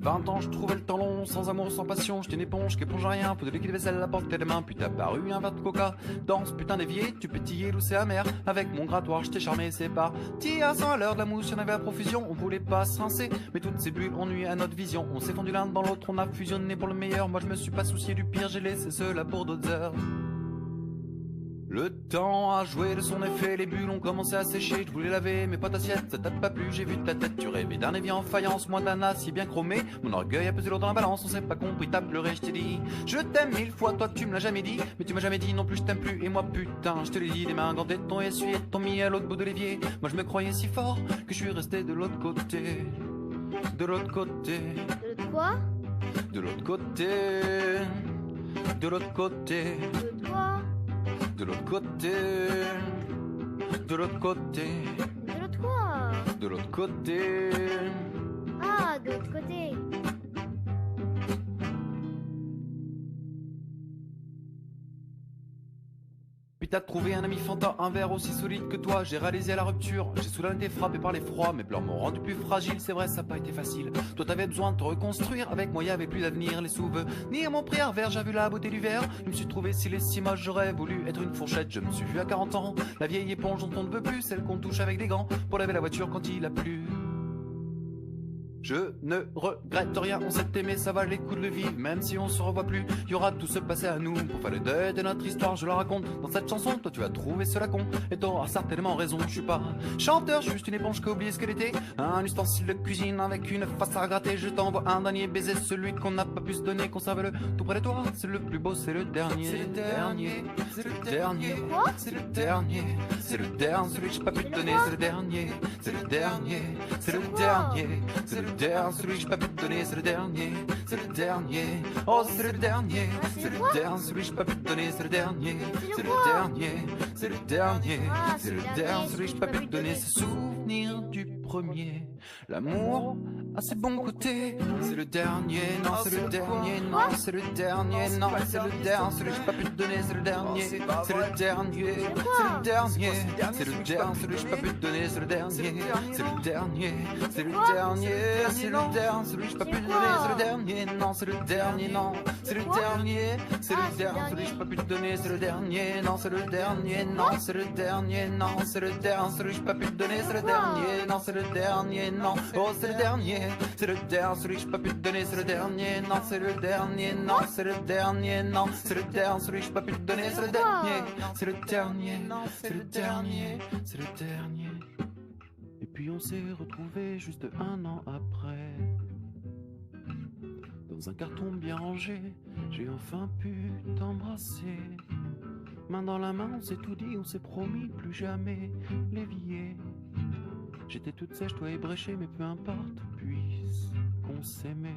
20 ans, je trouvais le temps long, sans amour, sans passion, j'étais une éponge qui éponge rien, peu de liquide vaisselle à la portée des mains, puis t'as paru un verre de coca, dans ce putain d'évier, tu pétillais douce et amer, avec mon grattoir, je t'ai charmé, c'est parti à 100 à l'heure de la mousse, y'en avait à profusion, on voulait pas se rincer, mais toutes ces bulles ont nuit à notre vision, on s'est fondu l'un dans l'autre, on a fusionné pour le meilleur, moi je me suis pas soucié du pire, j'ai laissé cela pour d'autres heures. Le temps a joué de son effet, les bulles ont commencé à sécher, je voulais laver mes potes assiettes, ça t'a pas plu, j'ai vu ta tête, tu rêvais d'un évier en faïence, moi d'un acier bien chromé, mon orgueil a pesé lourd dans la balance, on s'est pas compris, t'as pleuré, je t'ai dit, je t'aime 1000 fois, toi tu me l'as jamais dit, mais tu m'as jamais dit non plus je t'aime plus, et moi putain, je te l'ai dit, des mains gantées, ton essuyé, ton mis à l'autre bout de l'évier, moi je me croyais si fort, que je suis resté de l'autre côté, de l'autre côté, De quoi? de l'autre côté, de l'autre côté. De quoi? De l'autre côté, de l'autre côté, De l'autre quoi? de l'autre côté. Ah, de l'autre côté. Puis t'as trouvé un ami fanta, un verre aussi solide que toi. J'ai réalisé la rupture, j'ai soudain été frappé par les froids. Mes pleurs m'ont rendu plus fragile, c'est vrai, ça a pas été facile. Toi t'avais besoin de te reconstruire, avec moi y'avait plus d'avenir. Les souvenirs m'ont pris un verre, j'ai vu la beauté du verre. Je me suis trouvé si laid, si moche, j'aurais voulu être une fourchette. Je me suis vu à 40 ans, la vieille éponge dont on ne veut plus, celle qu'on touche avec des gants pour laver la voiture quand il a plu. Je ne regrette rien, on s'est aimé, ça va les coups de le vivre. Même si on se revoit plus, y aura tout se passer à nous. Pour faire le deuil de notre histoire, je la raconte dans cette chanson. Toi tu vas trouver cela con, et t'auras certainement raison. Je suis pas chanteur, juste une éponge qui a oublié ce qu'elle était. Un ustensile de cuisine avec une face à gratter. Je t'envoie un dernier baiser, celui qu'on n'a pas pu se donner. Conserve-le tout près de toi, c'est le plus beau, c'est le dernier. C'est le dernier, c'est le dernier. Quoi? C'est le dernier, c'est le dernier, celui que j'ai pas pu te donner. C'est le dernier, c'est le dernier, c'est le dernier. C'est le dernier, celui que j'ai pas pu te donner, c'est le dernier, c'est le dernier, oh c'est le dernier, c'est le dernier, celui que j'ai pas pu te donner, c'est le dernier, c'est le dernier, c'est le dernier, c'est le dernier, celui que j'ai pas pu te donner, c'est souvenir du premier, l'amour a ses bons côtés, c'est le dernier, non c'est le dernier, non c'est le dernier, non c'est le dernier, celui que j'ai pas pu te donner, c'est le dernier, c'est le dernier, c'est le dernier, c'est le dernier, celui que j'ai pas pu te donner, c'est le dernier, c'est le dernier, c'est le dernier, c'est le dernier, celui que j'ai pas pu te donner, c'est le dernier, non c'est le dernier, non c'est le dernier, c'est le dernier, celui que j'ai pas pu te donner, c'est le dernier, non c'est le dernier, non c'est le dernier, non c'est le dernier, celui que j'ai pas pu te donner, c'est le dernier, non c'est le dernier, non oh c'est le dernier, c'est le dernier, celui que j'ai pas pu te donner, c'est le dernier, non c'est le dernier, non c'est le dernier, non c'est le dernier, celui que j'ai pas pu te donner, c'est le dernier, c'est le dernier, c'est le dernier, c'est le dernier. Et puis on s'est retrouvés juste un an après. Dans un carton bien rangé, j'ai enfin pu t'embrasser. Main dans la main, on s'est tout dit, on s'est promis plus jamais l'évier. J'étais toute sèche, toi ébréchée, mais peu importe, puisqu'on s'aimait.